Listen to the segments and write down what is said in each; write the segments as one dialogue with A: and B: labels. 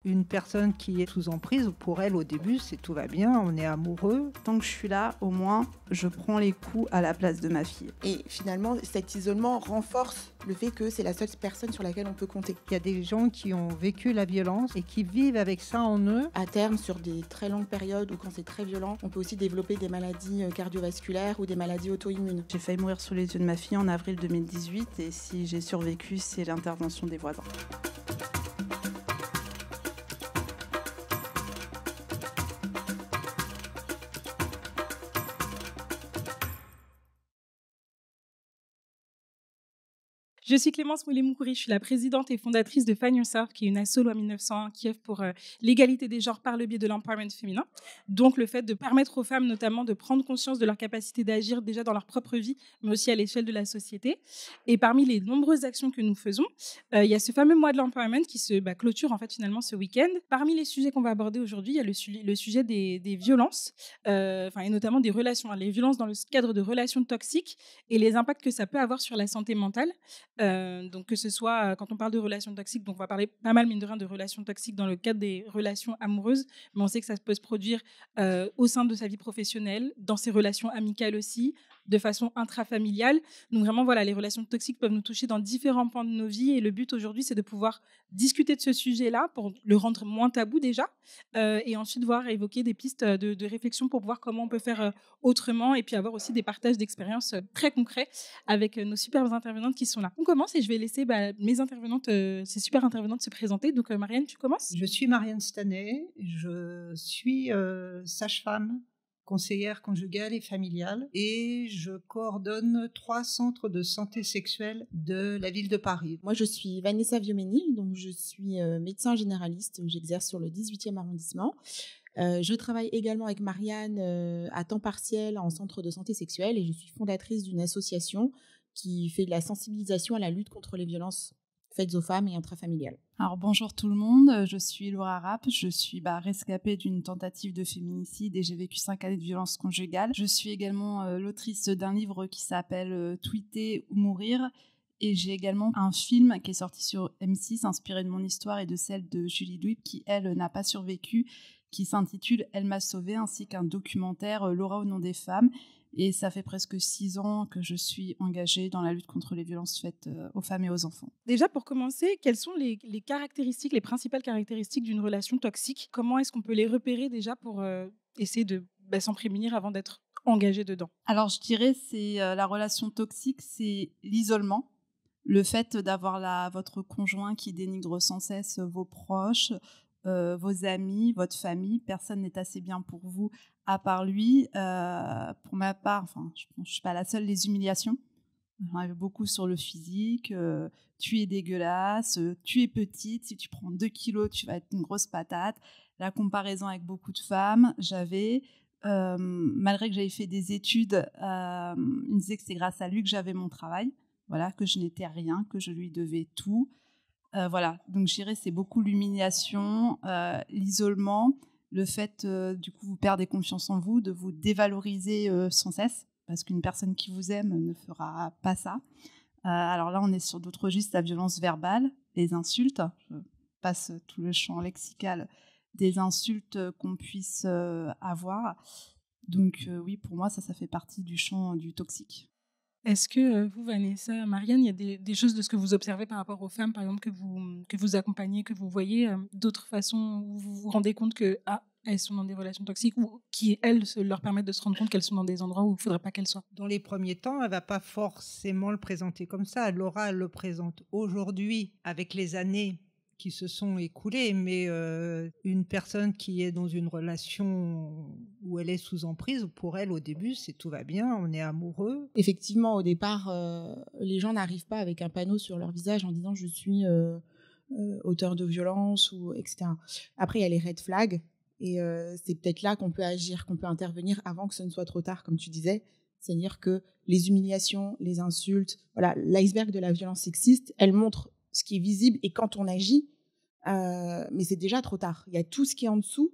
A: Une personne qui est sous emprise, pour elle, au début, c'est tout va bien, on est amoureux.
B: Tant que je suis là, au moins, je prends les coups à la place de ma fille.
C: Et finalement, cet isolement renforce le fait que c'est la seule personne sur laquelle on peut compter.
A: Il y a des gens qui ont vécu la violence et qui vivent avec ça en eux.
C: À terme, sur des très longues périodes ou quand c'est très violent, on peut aussi développer des maladies cardiovasculaires ou des maladies auto-immunes.
B: J'ai failli mourir sous les yeux de ma fille en avril 2018 et si j'ai survécu, c'est l'intervention des voisins.
D: Je suis Clémence Moulet-Moukouri, je suis la présidente et fondatrice de Find Yourself, qui est une asso loi 1901 qui œuvre pour l'égalité des genres par le biais de l'empowerment féminin. Donc le fait de permettre aux femmes notamment de prendre conscience de leur capacité d'agir déjà dans leur propre vie, mais aussi à l'échelle de la société. Et parmi les nombreuses actions que nous faisons, il y a ce fameux mois de l'empowerment qui se clôture en fait finalement ce week-end. Parmi les sujets qu'on va aborder aujourd'hui, il y a le sujet des violences, et notamment des relations, les violences dans le cadre de relations toxiques et les impacts que ça peut avoir sur la santé mentale. Donc que ce soit quand on parle de relations toxiques, donc on va parler pas mal mine de rien de relations toxiques dans le cadre des relations amoureuses, mais on sait que ça peut se produire au sein de sa vie professionnelle, dans ses relations amicales aussi, de façon intrafamiliale. Donc vraiment voilà, les relations toxiques peuvent nous toucher dans différents pans de nos vies et le but aujourd'hui c'est de pouvoir discuter de ce sujet-là pour le rendre moins tabou déjà et ensuite voir évoquer des pistes de réflexion pour voir comment on peut faire autrement et puis avoir aussi des partages d'expériences très concrets avec nos superbes intervenantes qui sont là. On commence et je vais laisser mes intervenantes, ces super intervenantes se présenter. Donc Marianne, tu commences ?
A: Je suis Marianne Stanet, je suis sage-femme, conseillère conjugale et familiale et je coordonne 3 centres de santé sexuelle de la ville de Paris.
C: Moi, je suis Vanessa Vioménil, donc je suis médecin généraliste, j'exerce sur le 18e arrondissement. Je travaille également avec Marianne à temps partiel en centre de santé sexuelle et je suis fondatrice d'une association qui fait de la sensibilisation à la lutte contre les violences faites aux femmes et intrafamiliales.
B: Alors bonjour tout le monde, je suis Laura Rapp, je suis rescapée d'une tentative de féminicide et j'ai vécu 5 années de violence conjugale. Je suis également l'autrice d'un livre qui s'appelle Tweeter ou mourir et j'ai également un film qui est sorti sur M6 inspiré de mon histoire et de celle de Julie Louis qui elle n'a pas survécu, qui s'intitule Elle m'a sauvée, ainsi qu'un documentaire Laura au nom des femmes. Et ça fait presque 6 ans que je suis engagée dans la lutte contre les violences faites aux femmes et aux enfants.
D: Déjà, pour commencer, quelles sont les caractéristiques, les principales caractéristiques d'une relation toxique ? Comment est-ce qu'on peut les repérer déjà pour essayer de s'en prémunir avant d'être engagé dedans ?
B: Alors, je dirais c'est la relation toxique, c'est l'isolement. Le fait d'avoir votre conjoint qui dénigre sans cesse vos proches, vos amis, votre famille, personne n'est assez bien pour vous à part lui. Pour ma part, je ne suis pas la seule, les humiliations. J'en avais beaucoup sur le physique. Tu es dégueulasse, tu es petite, si tu prends 2 kilos, tu vas être une grosse patate. La comparaison avec beaucoup de femmes, j'avais... malgré que j'avais fait des études, il me disait que c'est grâce à lui que j'avais mon travail. Voilà, que je n'étais rien, que je lui devais tout. Voilà, donc je dirais c'est beaucoup l'humiliation, l'isolement, le fait du coup vous perdez confiance en vous, de vous dévaloriser sans cesse, parce qu'une personne qui vous aime ne fera pas ça. Alors là, on est sur d'autres registres, la violence verbale, les insultes. Je passe tout le champ lexical des insultes qu'on puisse avoir. Donc oui, pour moi, ça fait partie du champ du toxique.
D: Est-ce que vous, Vanessa, Marianne, il y a des choses de ce que vous observez par rapport aux femmes, par exemple, que vous accompagnez, que vous voyez, d'autres façons où vous vous rendez compte que elles sont dans des relations toxiques ou qui, elles, leur permettent de se rendre compte qu'elles sont dans des endroits où il ne faudrait pas qu'elles soient ?
A: Dans les premiers temps, elle ne va pas forcément le présenter comme ça. Laura, elle le présente aujourd'hui avec les années qui se sont écoulées, mais une personne qui est dans une relation où elle est sous emprise, pour elle, au début, c'est tout va bien, on est amoureux.
C: Effectivement, au départ, les gens n'arrivent pas avec un panneau sur leur visage en disant « je suis auteur de violence » ou etc. Après, il y a les red flags, et c'est peut-être là qu'on peut agir, qu'on peut intervenir avant que ce ne soit trop tard, comme tu disais. C'est-à-dire que les humiliations, les insultes, voilà, l'iceberg de la violence sexiste, elle montre ce qui est visible et quand on agit, mais c'est déjà trop tard. Il y a tout ce qui est en dessous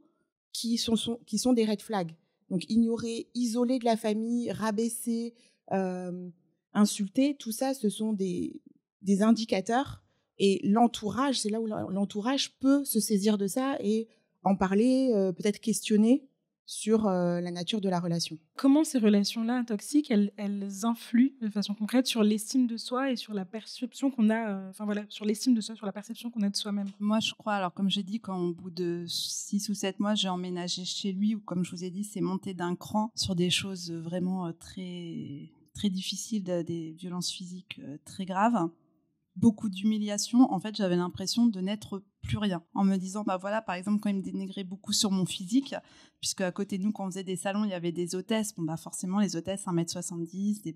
C: qui sont des red flags. Donc ignorer, isoler de la famille, rabaisser, insulter, tout ça, ce sont des indicateurs Et l'entourage, c'est là où l'entourage peut se saisir de ça et en parler, peut-être questionner sur la nature de la relation.
D: Comment ces relations-là toxiques, elles influent de façon concrète sur l'estime de soi et sur la perception qu'on a, sur l'estime de soi, sur la perception qu'on a de soi-même?
B: Moi, je crois, alors comme j'ai dit, quand au bout de 6 ou 7 mois, j'ai emménagé chez lui, ou comme je vous ai dit, c'est monté d'un cran sur des choses vraiment très, très difficiles, des violences physiques très graves. Beaucoup d'humiliation. En fait, j'avais l'impression de n'être plus rien. En me disant, bah voilà, par exemple, quand il me dénigrait beaucoup sur mon physique, puisque à côté de nous, quand on faisait des salons, il y avait des hôtesses. Bon, bah forcément, les hôtesses, 1m70, des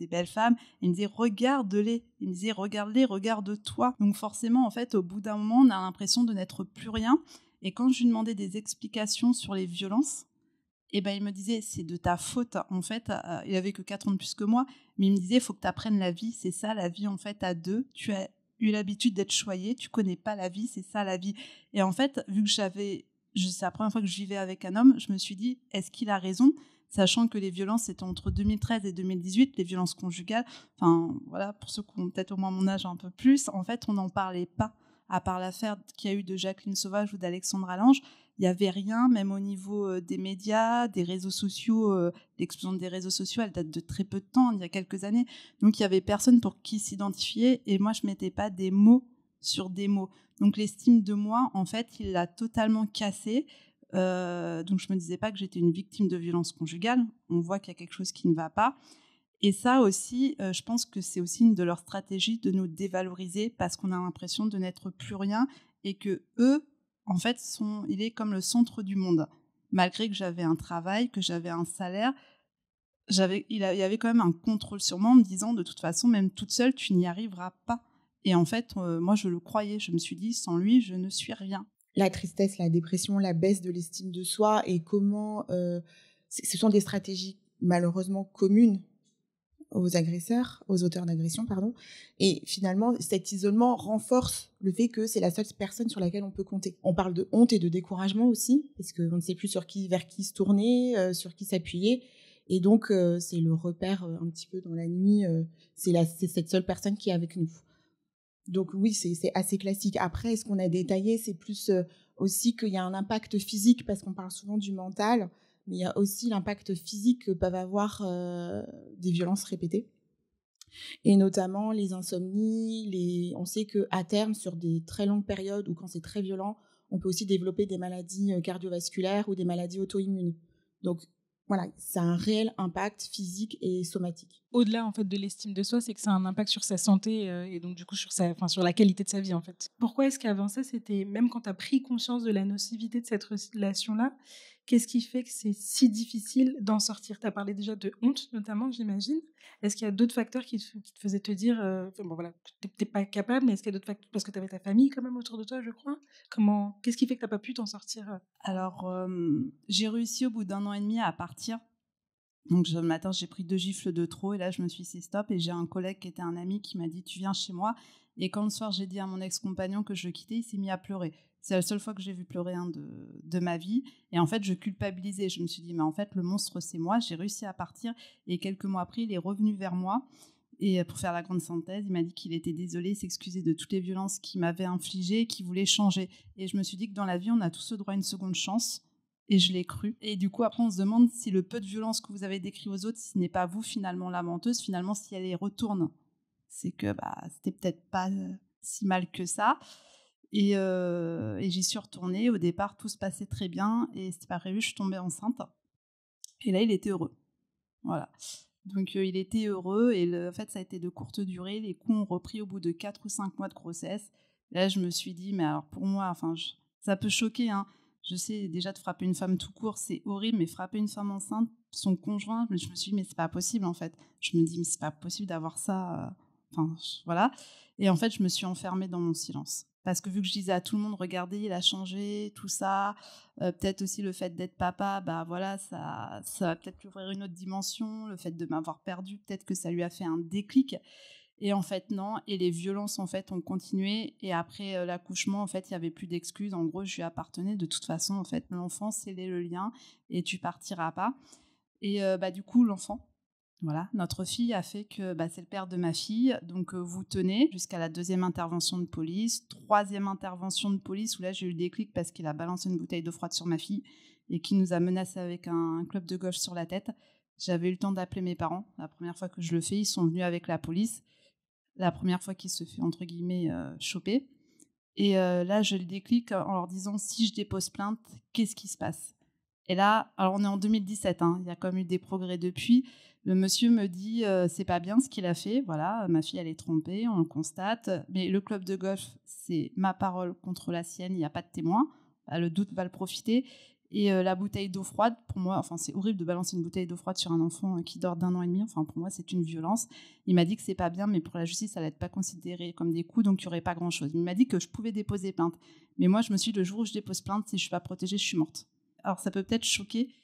B: belles femmes. Et il me disait, regarde-les. Il me disait, regarde-les, regarde-toi. Donc forcément, en fait, au bout d'un moment, on a l'impression de n'être plus rien. Et quand je lui demandais des explications sur les violences, et ben il me disait, c'est de ta faute. En fait, il avait que 4 ans de plus que moi, mais il me disait, il faut que tu apprennes la vie. C'est ça, la vie, en fait, à deux. Tu as eu l'habitude d'être choyé, tu connais pas la vie, c'est ça, la vie. Et en fait, vu que c'est la première fois que je vivais avec un homme, je me suis dit, est-ce qu'il a raison? Sachant que les violences, c'était entre 2013 et 2018, les violences conjugales. Enfin, voilà, pour ceux qui ont peut-être au moins mon âge un peu plus, en fait, on n'en parlait pas. À part l'affaire qu'il y a eu de Jacqueline Sauvage ou d'Alexandre Allange, il n'y avait rien, même au niveau des médias, des réseaux sociaux. L'explosion des réseaux sociaux, elle date de très peu de temps, il y a quelques années. Donc, il n'y avait personne pour qui s'identifier. Et moi, je ne mettais pas des mots sur des mots. Donc, l'estime de moi, en fait, il l'a totalement cassée. Donc, je ne me disais pas que j'étais une victime de violence conjugale. On voit qu'il y a quelque chose qui ne va pas. Et ça aussi, je pense que c'est aussi une de leurs stratégies de nous dévaloriser parce qu'on a l'impression de n'être plus rien et que eux, en fait, il est comme le centre du monde. Malgré que j'avais un travail, que j'avais un salaire, il y avait quand même un contrôle sur moi en me disant, de toute façon, même toute seule, tu n'y arriveras pas. Et en fait, moi, je le croyais. Je me suis dit, sans lui, je ne suis rien.
C: La tristesse, la dépression, la baisse de l'estime de soi et comment ce sont des stratégies malheureusement communes aux agresseurs, aux auteurs d'agression, pardon. Et finalement, cet isolement renforce le fait que c'est la seule personne sur laquelle on peut compter. On parle de honte et de découragement aussi, parce qu'on ne sait plus vers qui se tourner, sur qui s'appuyer. Et donc, c'est le repère un petit peu dans la nuit. C'est cette seule personne qui est avec nous. Donc oui, c'est assez classique. Après, ce qu'on a détaillé, c'est plus aussi qu'il y a un impact physique, parce qu'on parle souvent du mental, mais il y a aussi l'impact physique que peuvent avoir des violences répétées. Et notamment les insomnies, on sait qu'à terme, sur des très longues périodes ou quand c'est très violent, on peut aussi développer des maladies cardiovasculaires ou des maladies auto-immunes. Donc voilà, ça a un réel impact physique et somatique.
D: Au-delà en fait de l'estime de soi, c'est que ça a un impact sur sa santé et donc du coup sur la qualité de sa vie en fait. Pourquoi est-ce qu'avant ça, c'était même quand tu as pris conscience de la nocivité de cette relation-là, qu'est-ce qui fait que c'est si difficile d'en sortir? Tu as parlé déjà de honte notamment, j'imagine. Est-ce qu'il y a d'autres facteurs qui te faisaient te dire, que tu n'étais pas capable, mais est-ce qu'il y a d'autres facteurs parce que tu avais ta famille quand même autour de toi, je crois? Qu'est-ce qui fait que tu n'as pas pu t'en sortir?
B: Alors, j'ai réussi au bout d'1 an et demi à partir. Donc le matin, j'ai pris 2 gifles de trop et là, je me suis dit stop. Et j'ai un collègue qui était un ami qui m'a dit, tu viens chez moi. Et quand le soir, j'ai dit à mon ex-compagnon que je le quittais, il s'est mis à pleurer. C'est la seule fois que j'ai vu pleurer un de ma vie. Et en fait, je culpabilisais. Je me suis dit, mais en fait, le monstre, c'est moi. J'ai réussi à partir. Et quelques mois après, il est revenu vers moi. Et pour faire la grande synthèse, il m'a dit qu'il était désolé, s'excusait de toutes les violences qu'il m'avait infligées, qu'il voulait changer. Et je me suis dit que dans la vie, on a tous le droit à une seconde chance. Et je l'ai cru. Et du coup, après, on se demande si le peu de violence que vous avez décrit aux autres, ce n'est pas vous, finalement, la menteuse. Finalement, si elle y retourne, c'est que c'était peut-être pas si mal que ça. Et j'y suis retournée. Au départ, tout se passait très bien. Et c'était pas prévu, je suis tombée enceinte. Et là, il était heureux. Voilà. Donc, il était heureux. Et en fait, ça a été de courte durée. Les coups ont repris au bout de 4 ou 5 mois de grossesse. Là, je me suis dit, mais alors pour moi, ça peut choquer, hein. Je sais, déjà de frapper une femme tout court, c'est horrible, mais frapper une femme enceinte, son conjoint, je me suis dit, mais c'est pas possible en fait. Je me dis, mais c'est pas possible d'avoir ça. Voilà. Et en fait, je me suis enfermée dans mon silence. Parce que vu que je disais à tout le monde, regardez, il a changé, tout ça, peut-être aussi le fait d'être papa, voilà, ça va peut-être lui ouvrir une autre dimension, le fait de m'avoir perdue, peut-être que ça lui a fait un déclic. Et en fait, non. Et les violences, en fait, ont continué. Et après l'accouchement, en fait, il n'y avait plus d'excuses. En gros, je lui appartenais. De toute façon, en fait, l'enfant, scellait le lien et tu partiras pas. Et du coup, l'enfant, Voilà, notre fille a fait que c'est le père de ma fille, donc vous tenez jusqu'à la 2e intervention de police, 3e intervention de police où là j'ai eu le déclic parce qu'il a balancé une bouteille d'eau froide sur ma fille et qu'il nous a menacé avec un club de golf sur la tête. J'avais eu le temps d'appeler mes parents. La première fois que je le fais, ils sont venus avec la police. La première fois qu'il se fait, entre guillemets, choper. Et là, je le déclic en leur disant, si je dépose plainte, qu'est-ce qui se passe ? Et là, alors on est en 2017, il y a quand même eu des progrès depuis. Le monsieur me dit, c'est pas bien ce qu'il a fait. Voilà, ma fille, elle est trompée, on le constate. Mais le club de golf, c'est ma parole contre la sienne, il n'y a pas de témoin. Le doute va le profiter. Et la bouteille d'eau froide, pour moi, c'est horrible de balancer une bouteille d'eau froide sur un enfant qui dort d'1 an et demi. Pour moi, c'est une violence. Il m'a dit que c'est pas bien, mais pour la justice, ça n'allait pas considéré comme des coups, donc il n'y aurait pas grand-chose. Il m'a dit que je pouvais déposer plainte. Mais moi, je me suis dit, le jour où je dépose plainte, si je ne suis pas protégée, je suis morte. Alors, ça peut peut-être choquer,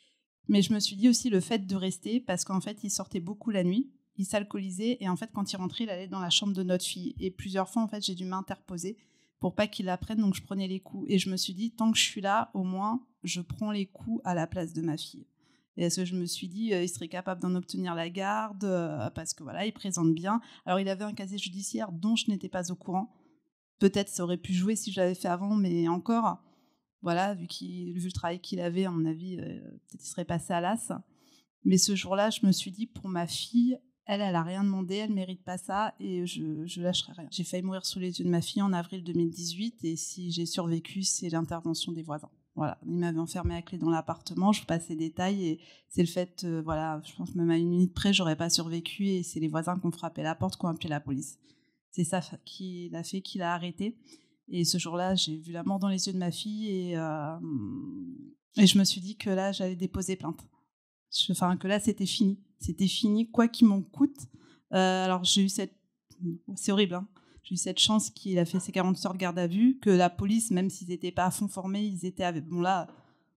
B: mais je me suis dit aussi le fait de rester, parce qu'en fait, il sortait beaucoup la nuit, il s'alcoolisait, et en fait, quand il rentrait, il allait dans la chambre de notre fille. Et plusieurs fois, en fait, j'ai dû m'interposer pour pas qu'il la prenne, donc je prenais les coups. Et je me suis dit, tant que je suis là, au moins, je prends les coups à la place de ma fille. Et parce que je me suis dit, il serait capable d'en obtenir la garde, parce que voilà, il présente bien. Alors, il avait un casier judiciaire dont je n'étais pas au courant. Peut-être ça aurait pu jouer si je l'avais fait avant, mais encore, voilà, vu le travail qu'il avait, à mon avis, peut-être il serait passé à l'as. Mais ce jour-là, je me suis dit, pour ma fille, elle a rien demandé, elle mérite pas ça, et je lâcherai rien. J'ai failli mourir sous les yeux de ma fille en avril 2018, et si j'ai survécu, c'est l'intervention des voisins. Voilà, ils m'avaient enfermée à clé dans l'appartement, je vous passe les détails, et c'est le fait, voilà, je pense même à 1 minute près, j'aurais pas survécu, et c'est les voisins qui ont frappé la porte, qui ont appelé la police. C'est ça qui l'a fait, qui l'a arrêté. Et ce jour-là, j'ai vu la mort dans les yeux de ma fille, et je me suis dit que là, j'allais déposer plainte. Que là, c'était fini. C'était fini, quoi qu'il m'en coûte. Alors, j'ai eu c'est horrible, j'ai eu cette chance qu'il a fait ses 40 heures de garde à vue, que la police, même s'ils n'étaient pas à fond formés, ils étaient avec... Bon, là,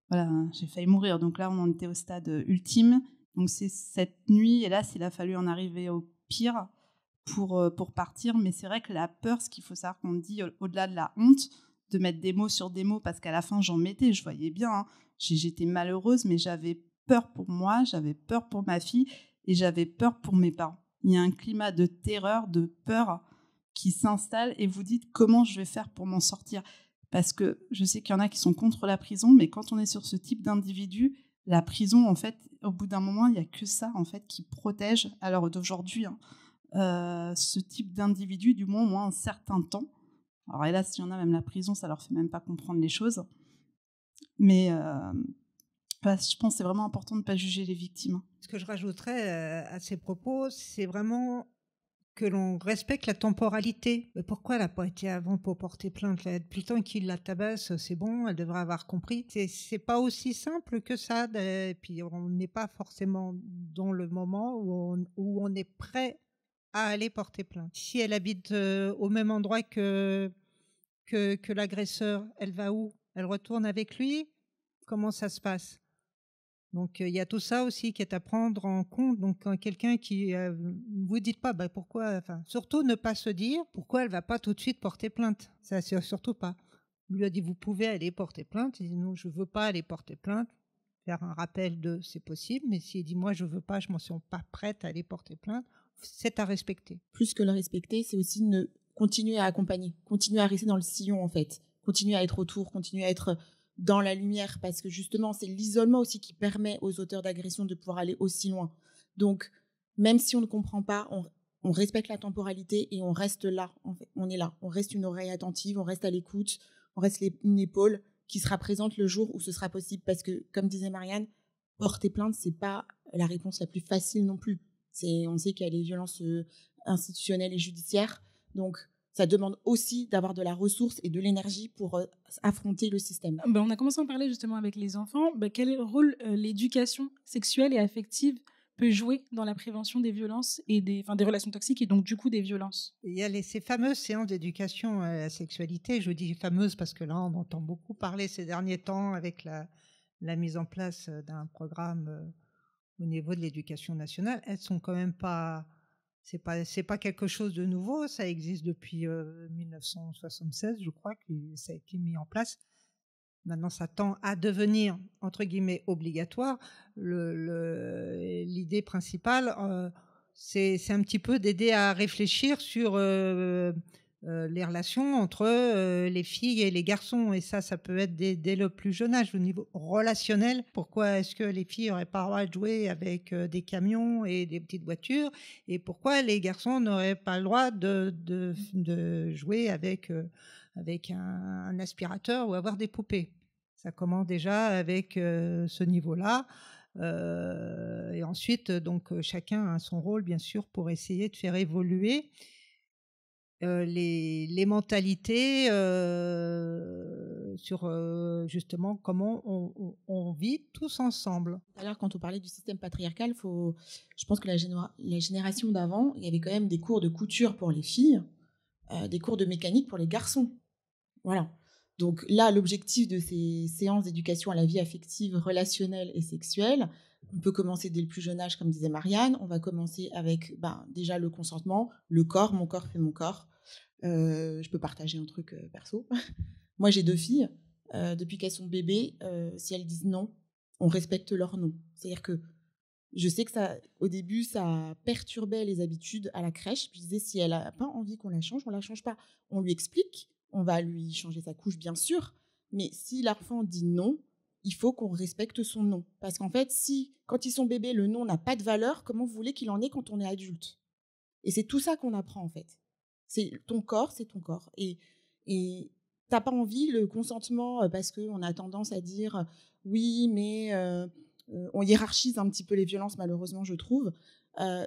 B: voilà, j'ai failli mourir. Donc là, on en était au stade ultime. Donc, c'est cette nuit, hélas, il a fallu en arriver au pire pour partir. Mais c'est vrai que la peur, ce qu'il faut savoir qu'on dit, au-delà de la honte, de mettre des mots sur des mots, parce qu'à la fin, j'en mettais, je voyais bien. J'étais malheureuse, mais j'avais peur pour moi, j'avais peur pour ma fille et j'avais peur pour mes parents. Il y a un climat de terreur, de peur qui s'installe et vous dites comment je vais faire pour m'en sortir. Parce que je sais qu'il y en a qui sont contre la prison, mais quand on est sur ce type d'individu, la prison, en fait, au bout d'un moment, il n'y a que ça, en fait, qui protège, à l'heure d'aujourd'hui, ce type d'individu, du moins un certain temps. Alors hélas, s'il y en a, même la prison, ça leur fait même pas comprendre les choses. Mais je pense que c'est vraiment important de ne pas juger les victimes.
A: Ce que je rajouterais à ces propos, c'est vraiment que l'on respecte la temporalité. Mais pourquoi elle n'a pas été avant pour porter plainte là? Depuis le temps qu'il la tabasse, c'est bon, elle devrait avoir compris. C'est pas aussi simple que ça. Et puis on n'est pas forcément dans le moment où on est prêt à aller porter plainte. Si elle habite au même endroit que l'agresseur, elle va où? Elle retourne avec lui? Comment ça se passe? Donc, il y a tout ça aussi qui est à prendre en compte. Donc, quand quelqu'un qui vous dites pas pourquoi, surtout ne pas se dire pourquoi elle va pas tout de suite porter plainte. Ça, c'est surtout pas. On lui a dit vous pouvez aller porter plainte. Il dit non, je veux pas aller porter plainte. Faire un rappel de c'est possible, mais s'il dit moi je veux pas, je m'en sens pas prête à aller porter plainte, c'est à respecter.
C: Plus que le respecter, c'est aussi continuer à accompagner, continuer à rester dans le sillon en fait, continuer à être autour, continuer à être dans la lumière, parce que justement, c'est l'isolement aussi qui permet aux auteurs d'agression de pouvoir aller aussi loin. Donc, même si on ne comprend pas, on respecte la temporalité et on reste là. En fait, on est là. On reste une oreille attentive, on reste à l'écoute, on reste une épaule qui sera présente le jour où ce sera possible. Parce que, comme disait Marianne, porter plainte, c'est pas la réponse la plus facile non plus. On sait qu'il y a les violences institutionnelles et judiciaires. Donc, ça demande aussi d'avoir de la ressource et de l'énergie pour affronter le système.
D: On a commencé à en parler justement avec les enfants. Quel rôle l'éducation sexuelle et affective peut jouer dans la prévention des violences et des relations toxiques et donc du coup des violences?
A: Il y a ces fameuses séances d'éducation à la sexualité. Je dis fameuses parce que là, on entend beaucoup parler ces derniers temps avec la mise en place d'un programme au niveau de l'éducation nationale. Elles sont quand même pas... C'est pas quelque chose de nouveau, ça existe depuis 1976, je crois que ça a été mis en place. maintenant ça tend à devenir, entre guillemets, obligatoire, l'idée principale, c'est un petit peu d'aider à réfléchir sur les relations entre les filles et les garçons. Et ça peut être dès le plus jeune âge, au niveau relationnel. Pourquoi est-ce que les filles n'auraient pas le droit de jouer avec des camions et des petites voitures, et pourquoi les garçons n'auraient pas le droit de jouer avec un aspirateur ou avoir des poupées. Ça commence déjà avec ce niveau-là. Et ensuite, donc, chacun a son rôle, bien sûr, pour essayer de faire évoluer les mentalités sur justement comment on vit tous ensemble.
C: Tout à l'heure, quand on parlait du système patriarcal, je pense que la génération d'avant, il y avait quand même des cours de couture pour les filles, des cours de mécanique pour les garçons. Voilà. Donc là, l'objectif de ces séances d'éducation à la vie affective, relationnelle et sexuelle, on peut commencer dès le plus jeune âge, comme disait Marianne. On va commencer avec déjà le consentement, le corps, mon corps fait mon corps. Je peux partager un truc perso. Moi, j'ai 2 filles. Depuis qu'elles sont bébés, si elles disent non, on respecte leur non. C'est-à-dire que je sais que au début, ça perturbait les habitudes à la crèche. Puis je disais, si elle n'a pas envie qu'on la change, on ne la change pas. On lui explique, on va lui changer sa couche, bien sûr. Mais si l'enfant dit non, il faut qu'on respecte son non. Parce qu'en fait, si, quand ils sont bébés, le non n'a pas de valeur, comment vous voulez qu'il en ait quand on est adulte? Et c'est tout ça qu'on apprend, en fait. C'est ton corps, c'est ton corps. Et t'as pas envie, le consentement, parce qu'on a tendance à dire oui, mais on hiérarchise un petit peu les violences, malheureusement, je trouve.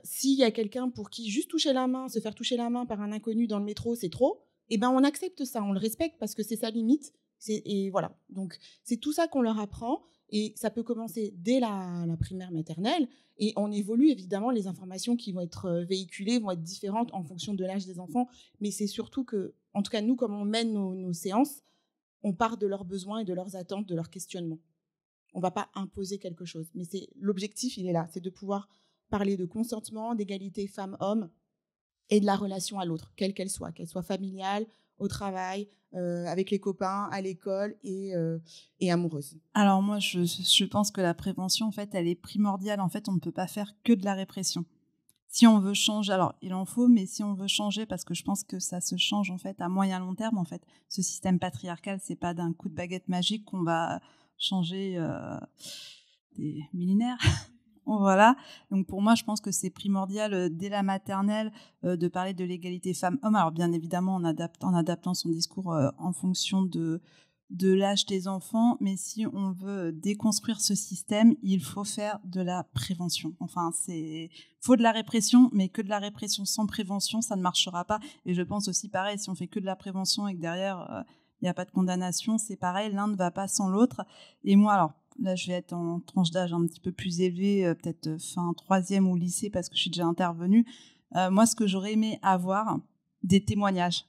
C: S'il y a quelqu'un pour qui juste toucher la main, se faire toucher la main par un inconnu dans le métro, c'est trop, eh ben on accepte ça, on le respecte parce que c'est sa limite. Et voilà. Donc, c'est tout ça qu'on leur apprend. Et ça peut commencer dès la primaire maternelle. Et on évolue, évidemment, les informations qui vont être véhiculées vont être différentes en fonction de l'âge des enfants. Mais c'est surtout que, en tout cas, nous, comme on mène nos séances, on part de leurs besoins et de leurs attentes, de leurs questionnements. On ne va pas imposer quelque chose. Mais l'objectif, il est là. C'est de pouvoir parler de consentement, d'égalité femmes-hommes et de la relation à l'autre, quelle qu'elle soit familiale, au travail, avec les copains, à l'école et amoureuse.
B: Alors moi, je pense que la prévention, en fait, elle est primordiale. En fait, on ne peut pas faire que de la répression. Si on veut changer, alors il en faut, mais si on veut changer, parce que je pense que ça se change en fait à moyen long terme, en fait, ce système patriarcal, c'est pas d'un coup de baguette magique qu'on va changer des millénaires. Voilà. Donc pour moi, je pense que c'est primordial dès la maternelle de parler de l'égalité femmes-hommes. Alors bien évidemment en adaptant son discours en fonction de l'âge des enfants, mais si on veut déconstruire ce système, il faut faire de la prévention. Enfin, faut de la répression, mais que de la répression sans prévention, ça ne marchera pas. Et je pense aussi pareil, si on fait que de la prévention et que derrière il n'y a pas de condamnation, c'est pareil, l'un ne va pas sans l'autre. Et moi, alors là, je vais être en tranche d'âge un petit peu plus élevée, peut-être fin 3e ou lycée, parce que je suis déjà intervenue. Moi, ce que j'aurais aimé avoir, des témoignages.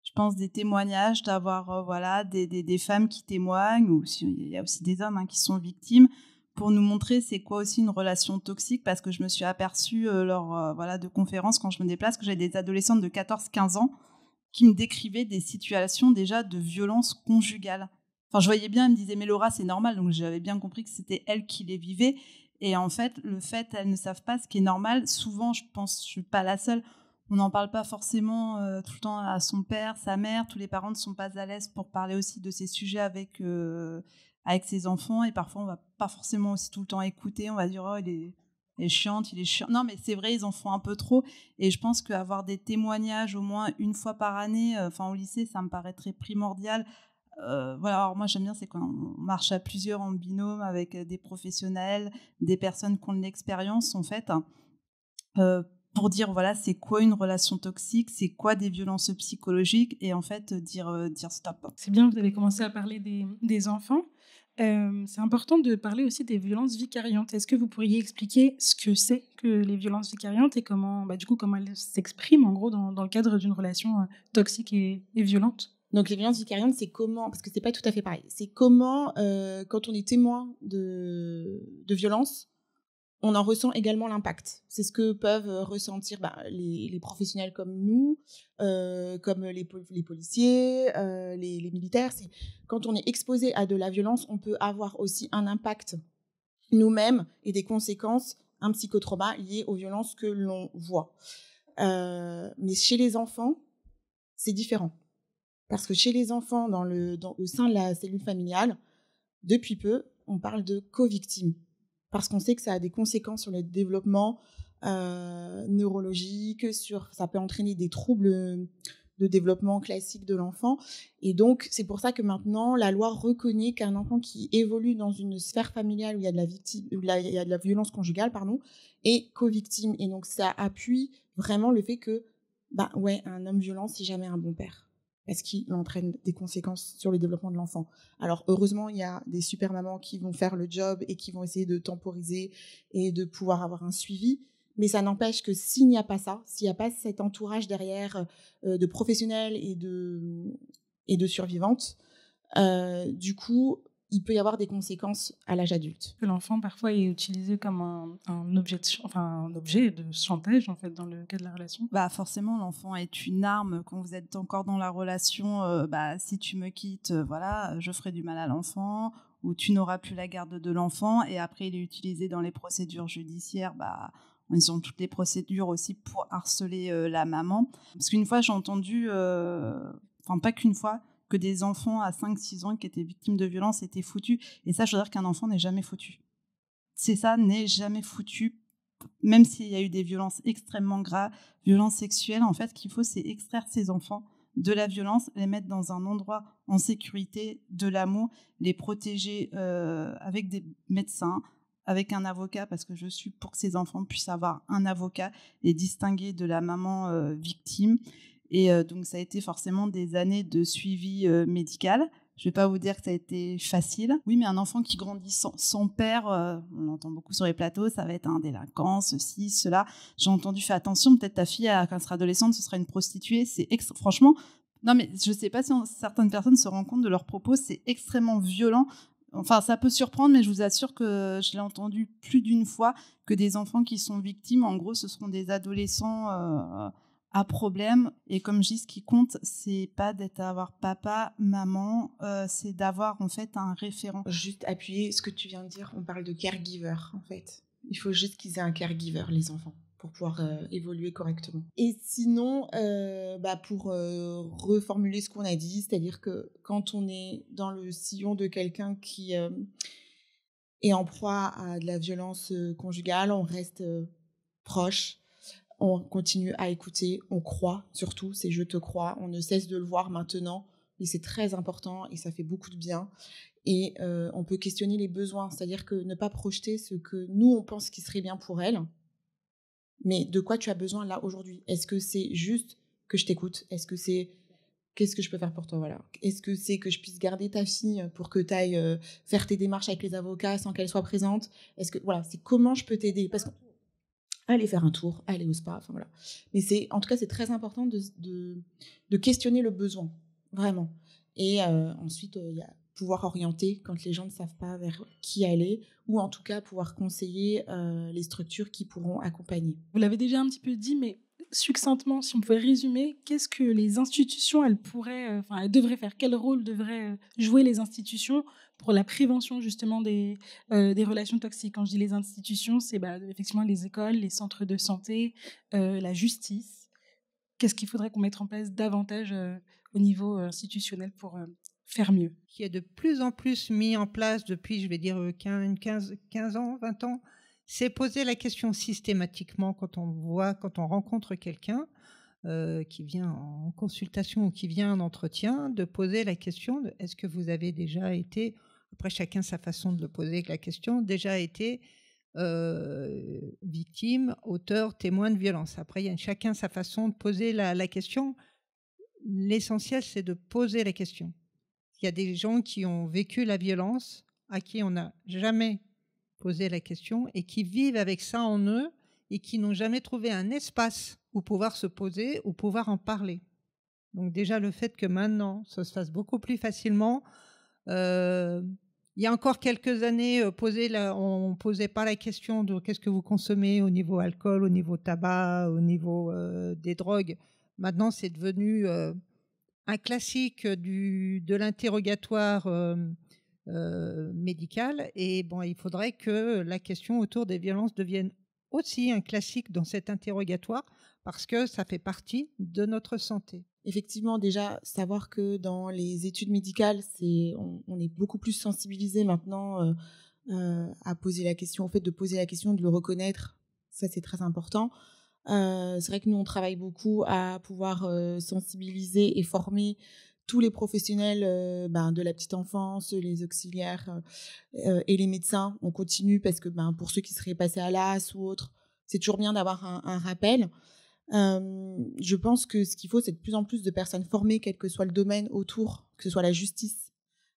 B: Je pense des témoignages, d'avoir des femmes qui témoignent, ou il y a aussi des hommes qui sont victimes, pour nous montrer c'est quoi aussi une relation toxique, parce que je me suis aperçue lors de conférences, quand je me déplace, que j'ai des adolescentes de 14-15 ans qui me décrivaient des situations déjà de violence conjugale. Enfin, je voyais bien, elle me disait, mais Laura, c'est normal. Donc, j'avais bien compris que c'était elle qui les vivait. Et en fait, elles ne savent pas ce qui est normal. Souvent, je pense, je ne suis pas la seule, on n'en parle pas forcément tout le temps à son père, sa mère. Tous les parents ne sont pas à l'aise pour parler aussi de ces sujets avec ses enfants. Et parfois, on ne va pas forcément aussi tout le temps écouter. On va dire, oh, il est chiant. Non, mais c'est vrai, ils en font un peu trop. Et je pense qu'avoir des témoignages au moins une fois par année, au lycée, ça me paraîtrait primordial. Alors moi j'aime bien, c'est quand on marche à plusieurs en binôme avec des professionnels, des personnes qui ont de l'expérience en fait, pour dire c'est quoi une relation toxique, c'est quoi des violences psychologiques, et en fait dire stop.
D: C'est bien, vous avez commencé à parler des enfants. C'est important de parler aussi des violences vicariantes. Est-ce que vous pourriez expliquer ce que c'est que les violences vicariantes et comment elles s'expriment en gros dans le cadre d'une relation toxique et violente?
C: Donc, les violences vicariantes, c'est comment, parce que c'est pas tout à fait pareil, c'est comment, quand on est témoin de violence, on en ressent également l'impact. C'est ce que peuvent ressentir les professionnels comme nous, comme les policiers, les militaires. Quand on est exposé à de la violence, on peut avoir aussi un impact nous-mêmes et des conséquences, un psychotrauma lié aux violences que l'on voit. Mais chez les enfants, c'est différent. Parce que chez les enfants, au sein de la cellule familiale, depuis peu, on parle de co-victimes. Parce qu'on sait que ça a des conséquences sur le développement neurologique, ça peut entraîner des troubles de développement classique de l'enfant. Et donc, c'est pour ça que maintenant, la loi reconnaît qu'un enfant qui évolue dans une sphère familiale où il y a de la violence conjugale, est co-victime. Et donc, ça appuie vraiment le fait que, un homme violent, c'est jamais un bon père. Parce qu'il entraîne des conséquences sur le développement de l'enfant. Alors, heureusement, il y a des super mamans qui vont faire le job et qui vont essayer de temporiser et de pouvoir avoir un suivi. Mais ça n'empêche que s'il n'y a pas ça, s'il n'y a pas cet entourage derrière de professionnels et de survivantes, du coup, il peut y avoir des conséquences à l'âge adulte.
D: L'enfant, parfois, est utilisé comme un objet de chantage, en fait, dans le cas de la relation.
B: Forcément, l'enfant est une arme. Quand vous êtes encore dans la relation, si tu me quittes, je ferai du mal à l'enfant, ou tu n'auras plus la garde de l'enfant. Et après, il est utilisé dans les procédures judiciaires. Ils ont toutes les procédures aussi pour harceler la maman. Parce qu'une fois, j'ai entendu, pas qu'une fois, que des enfants à 5-6 ans qui étaient victimes de violences étaient foutus. Et ça, je veux dire qu'un enfant n'est jamais foutu. C'est ça, n'est jamais foutu. Même s'il y a eu des violences extrêmement graves, violences sexuelles, en fait, ce qu'il faut, c'est extraire ces enfants de la violence, les mettre dans un endroit en sécurité, de l'amour, les protéger avec des médecins, avec un avocat, parce que je suis pour que ces enfants puissent avoir un avocat et distinguer de la maman victime. Et donc, ça a été forcément des années de suivi médical. Je ne vais pas vous dire que ça a été facile. Oui, mais un enfant qui grandit sans père, on l'entend beaucoup sur les plateaux, ça va être un délinquant, ceci, cela. J'ai entendu, fais attention, peut-être ta fille, quand elle sera adolescente, ce sera une prostituée. Franchement, non, mais je ne sais pas si certaines personnes se rendent compte de leurs propos, c'est extrêmement violent. Enfin, ça peut surprendre, mais je vous assure que je l'ai entendu plus d'une fois, que des enfants qui sont victimes, en gros, ce seront des adolescents à problème. Et comme je dis, ce qui compte, c'est pas d'avoir papa, maman, c'est d'avoir en fait un référent.
C: Juste appuyer ce que tu viens de dire, on parle de caregiver en fait. Il faut juste qu'ils aient un caregiver, les enfants, pour pouvoir évoluer correctement. Et sinon, pour reformuler ce qu'on a dit, c'est-à-dire que quand on est dans le sillon de quelqu'un qui est en proie à de la violence conjugale, on reste proche, on continue à écouter, on croit surtout, c'est je te crois, on ne cesse de le voir maintenant, et c'est très important et ça fait beaucoup de bien. Et on peut questionner les besoins, c'est-à-dire que ne pas projeter ce que nous on pense qui serait bien pour elle, mais de quoi tu as besoin là aujourd'hui. Est-ce que c'est juste que je t'écoute? Est-ce que c'est qu'est-ce que je peux faire pour toi, voilà. Est-ce que c'est que je puisse garder ta fille pour que tu ailles faire tes démarches avec les avocats sans qu'elle soit présente? Est-ce que voilà, c'est comment je peux t'aider? Parce que aller faire un tour, aller au spa, enfin voilà. Mais en tout cas, c'est très important de questionner le besoin, vraiment. Et ensuite, il y a pouvoir orienter quand les gens ne savent pas vers qui aller, ou en tout cas pouvoir conseiller les structures qui pourront accompagner.
D: Vous l'avez déjà un petit peu dit, mais succinctement, si on pouvait résumer, qu'est-ce que les institutions, elles devraient faire? Quel rôle devraient jouer les institutions pour la prévention justement des relations toxiques? Quand je dis les institutions, c'est effectivement les écoles, les centres de santé, la justice. Qu'est-ce qu'il faudrait qu'on mette en place davantage au niveau institutionnel pour faire mieux?
A: Qui est de plus en plus mis en place depuis, je vais dire, 15 ans, 20 ans, c'est poser la question systématiquement quand on rencontre quelqu'un qui vient en consultation ou qui vient en entretien, de poser la question de est-ce que vous avez déjà été, après chacun sa façon de le poser la question, déjà été victime, auteur, témoin de violence. Après, il y a chacun sa façon de poser la question. L'essentiel, c'est de poser la question. Il y a des gens qui ont vécu la violence, à qui on n'a jamais posé la question et qui vivent avec ça en eux et qui n'ont jamais trouvé un espace où pouvoir se poser ou pouvoir en parler. Donc déjà, le fait que maintenant, ça se fasse beaucoup plus facilement, Il y a encore quelques années, on ne posait pas la question de qu'est-ce que vous consommez au niveau alcool, au niveau tabac, au niveau des drogues. Maintenant, c'est devenu un classique de l'interrogatoire médical. Et bon, il faudrait que la question autour des violences devienne aussi un classique dans cet interrogatoire parce que ça fait partie de notre santé.
C: Effectivement, déjà, savoir que dans les études médicales, on est beaucoup plus sensibilisé maintenant à poser la question, au fait de poser la question, de le reconnaître. Ça, c'est très important. C'est vrai que nous, on travaille beaucoup à pouvoir sensibiliser et former tous les professionnels de la petite enfance, les auxiliaires et les médecins. On continue parce que pour ceux qui seraient passés à l'AS ou autres, c'est toujours bien d'avoir un rappel. Je pense que ce qu'il faut, c'est de plus en plus de personnes formées, quel que soit le domaine autour, que ce soit la justice,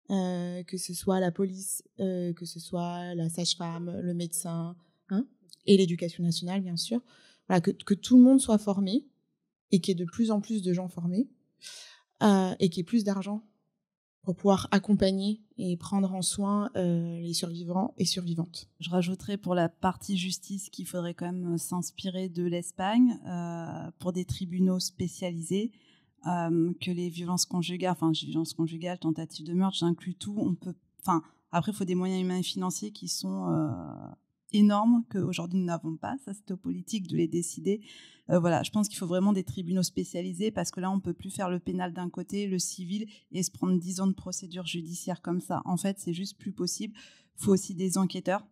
C: que ce soit la police, que ce soit la sage-femme, le médecin, et l'éducation nationale, bien sûr. Voilà, que tout le monde soit formé et qu'il y ait de plus en plus de gens formés et qu'il y ait plus d'argent pour pouvoir accompagner et prendre en soin les survivants et survivantes.
B: Je rajouterais pour la partie justice qu'il faudrait quand même s'inspirer de l'Espagne pour des tribunaux spécialisés, que les violences conjugales, tentatives de meurtre, j'inclus tout. Après, il faut des moyens humains et financiers qui sont énormes qu'aujourd'hui nous n'avons pas. Ça, c'est aux politiques de les décider. Je pense qu'il faut vraiment des tribunaux spécialisés parce que là, on ne peut plus faire le pénal d'un côté, le civil, et se prendre 10 ans de procédure judiciaire comme ça. En fait, c'est juste plus possible. Il faut aussi des enquêteurs,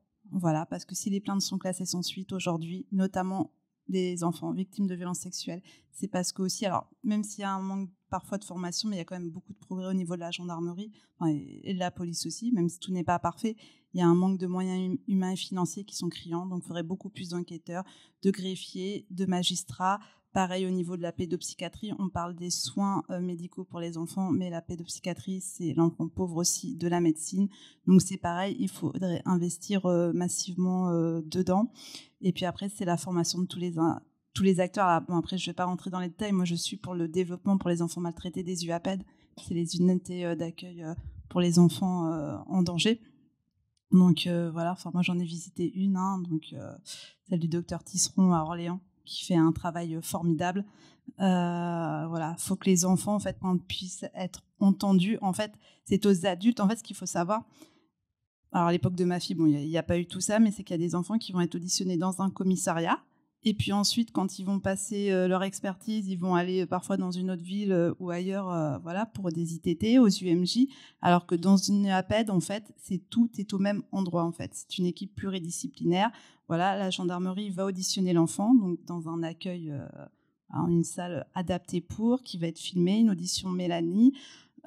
B: parce que si les plaintes sont classées sans suite aujourd'hui, notamment des enfants victimes de violences sexuelles, c'est parce que aussi, alors même s'il y a un manque parfois de formation, mais il y a quand même beaucoup de progrès au niveau de la gendarmerie et de la police aussi, même si tout n'est pas parfait, il y a un manque de moyens humains et financiers qui sont criants, donc il faudrait beaucoup plus d'enquêteurs, de greffiers, de magistrats. Pareil au niveau de la pédopsychiatrie, on parle des soins médicaux pour les enfants, mais la pédopsychiatrie, c'est l'enfant pauvre aussi de la médecine. Donc c'est pareil, il faudrait investir massivement dedans. Et puis après, c'est la formation de tous les acteurs. Après, je ne vais pas rentrer dans les détails. Moi, je suis pour le développement pour les enfants maltraités des UAPED. C'est les unités d'accueil pour les enfants en danger. Donc moi j'en ai visité une, celle du docteur Tisseron à Orléans, qui fait un travail formidable. Faut que les enfants en fait puissent être entendus. En fait, c'est aux adultes. En fait, ce qu'il faut savoir. Alors à l'époque de ma fille, il n'y a pas eu tout ça, mais c'est qu'il y a des enfants qui vont être auditionnés dans un commissariat. Et puis ensuite, quand ils vont passer leur expertise, ils vont aller parfois dans une autre ville ou ailleurs, pour des ITT, aux UMJ. Alors que dans une APED, en fait, tout est au même endroit. En fait, c'est une équipe pluridisciplinaire. La gendarmerie va auditionner l'enfant, donc dans un accueil, une salle adaptée qui va être filmée, une audition Mélanie.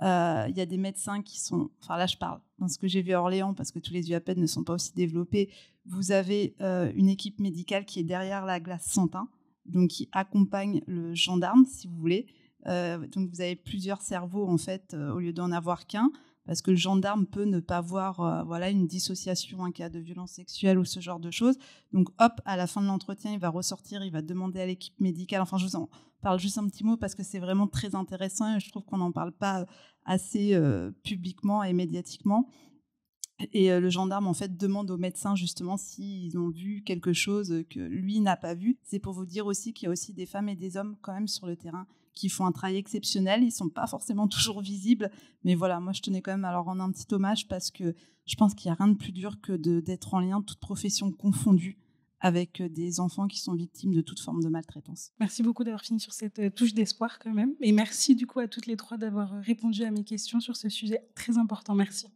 B: Il y a des médecins qui sont... là, je parle dans ce que j'ai vu à Orléans, parce que tous les UAPED ne sont pas aussi développés. Vous avez une équipe médicale qui est derrière la glace Santin, donc qui accompagne le gendarme, si vous voulez. Donc, vous avez plusieurs cerveaux, en fait, au lieu d'en avoir qu'un, parce que le gendarme peut ne pas voir une dissociation en cas de violence sexuelle ou ce genre de choses. Donc, hop, à la fin de l'entretien, il va ressortir, il va demander à l'équipe médicale... je vous en parle juste un petit mot parce que c'est vraiment très intéressant et je trouve qu'on n'en parle pas assez publiquement et médiatiquement. Et le gendarme, en fait, demande aux médecins, justement, s'ils ont vu quelque chose que lui n'a pas vu. C'est pour vous dire aussi qu'il y a aussi des femmes et des hommes, quand même, sur le terrain, qui font un travail exceptionnel. Ils ne sont pas forcément toujours visibles. Mais moi, je tenais quand même à leur rendre un petit hommage parce que je pense qu'il n'y a rien de plus dur que d'être en lien, toute profession confondue, avec des enfants qui sont victimes de toute forme de maltraitance.
D: Merci beaucoup d'avoir fini sur cette touche d'espoir quand même. Et merci du coup à toutes les trois d'avoir répondu à mes questions sur ce sujet très important. Merci.